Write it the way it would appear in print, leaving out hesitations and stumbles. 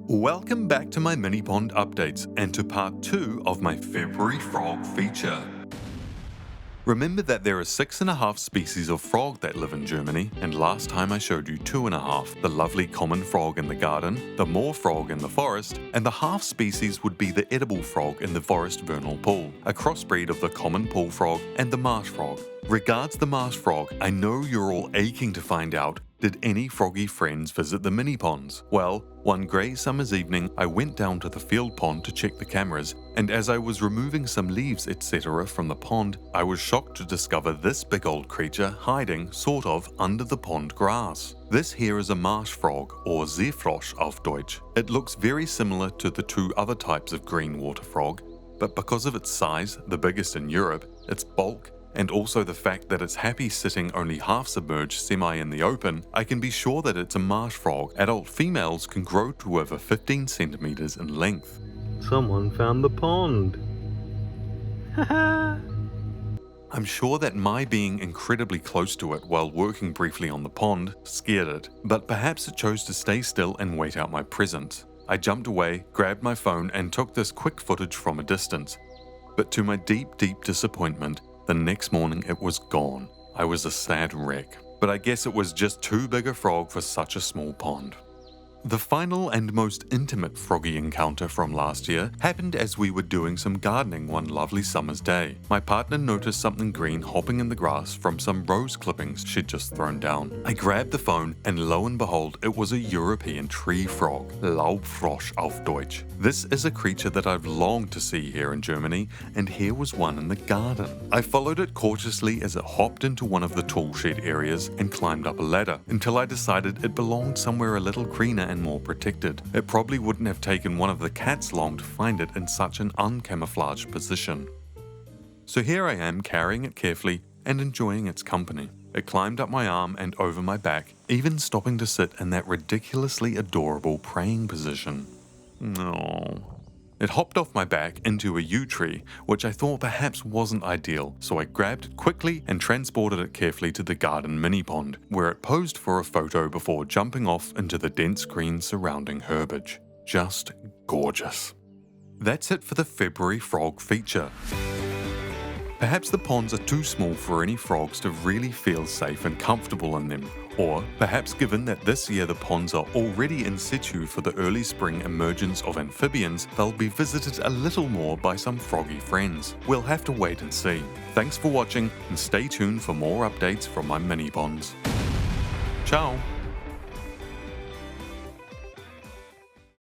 Welcome back to my mini pond updates and to part 2 of my February frog feature. Remember that there are 6.5 species of frog that live in Germany, and last time I showed you 2.5, the lovely common frog in the garden, the moor frog in the forest, and the half species would be the edible frog in the forest vernal pool, a crossbreed of the common pool frog and the marsh frog. Regards the marsh frog, I know you're all aching to find out, did any froggy friends visit the mini ponds? Well, one grey summer's evening, I went down to the field pond to check the cameras, and as I was removing some leaves etc. from the pond, I was shocked to discover this big old creature hiding, sort of, under the pond grass. This here is a marsh frog, or Seefrosch auf Deutsch. It looks very similar to the two other types of green water frog, but because of its size, the biggest in Europe, its bulk, and also the fact that it's happy sitting only half submerged semi in the open, I can be sure that it's a marsh frog. Adult females can grow to over 15 centimeters in length. Someone found the pond. Haha! I'm sure that my being incredibly close to it while working briefly on the pond scared it, but perhaps it chose to stay still and wait out my presence. I jumped away, grabbed my phone, and took this quick footage from a distance. But to my deep disappointment, the next morning it was gone. I was a sad wreck, but I guess it was just too big a frog for such a small pond. The final and most intimate froggy encounter from last year happened as we were doing some gardening one lovely summer's day. My partner noticed something green hopping in the grass from some rose clippings she'd just thrown down. I grabbed the phone and lo and behold, it was a European tree frog, Laubfrosch auf Deutsch. This is a creature that I've longed to see here in Germany, and here was one in the garden. I followed it cautiously as it hopped into one of the tool shed areas and climbed up a ladder until I decided it belonged somewhere a little greener and more protected. It probably wouldn't have taken one of the cats long to find it in such an uncamouflaged position. So here I am carrying it carefully and enjoying its company. It climbed up my arm and over my back, even stopping to sit in that ridiculously adorable praying position. No. It hopped off my back into a yew tree, which I thought perhaps wasn't ideal, so I grabbed it quickly and transported it carefully to the garden mini pond, where it posed for a photo before jumping off into the dense green surrounding herbage. Just gorgeous. That's it for the February frog feature. Perhaps the ponds are too small for any frogs to really feel safe and comfortable in them. Or perhaps given that this year the ponds are already in situ for the early spring emergence of amphibians, they'll be visited a little more by some froggy friends. We'll have to wait and see. Thanks for watching and stay tuned for more updates from my mini ponds. Ciao!